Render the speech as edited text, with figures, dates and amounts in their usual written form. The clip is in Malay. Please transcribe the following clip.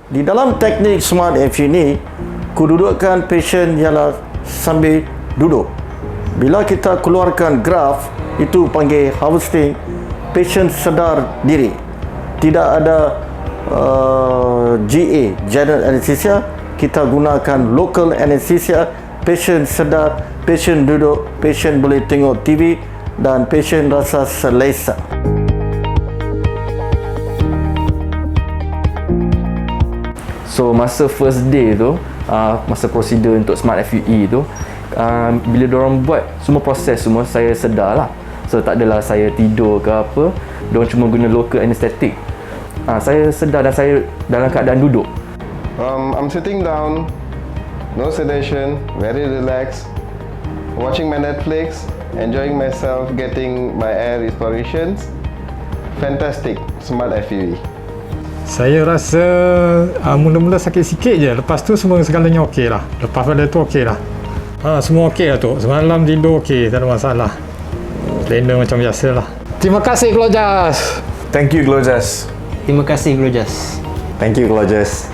Di dalam teknik Smart FU ni, kedudukan pasien ialah sambil duduk. Bila kita keluarkan graf, itu panggil harvesting, pasien sedar diri. Tidak ada GA, general anesthesia. Kita gunakan local anesthesia. Pasien sedar, pasien duduk, pasien boleh tengok TV dan pasien rasa selesa. So masa first day tu, masa prosedur untuk Smart FUE tu, bila diorang buat semua proses semua, saya sedar lah. So tak adalah saya tidur ke apa, diorang cuma guna local anesthetic. Saya sedar dan saya dalam keadaan duduk. I'm sitting down, no sedation, very relaxed, watching my Netflix, enjoying myself, getting my air restorations. Fantastic, Smart FUE. Saya rasa mula-mula sakit sikit je. Lepas tu semua segalanya okey lah. Lepas pada tu okey lah. Semua okey lah tu. Semalam tidur okey, tak ada masalah. Plena macam biasa lah. Terima kasih Glojas. Thank you, Glojas. Terima kasih Glojas. Thank you, Glojas.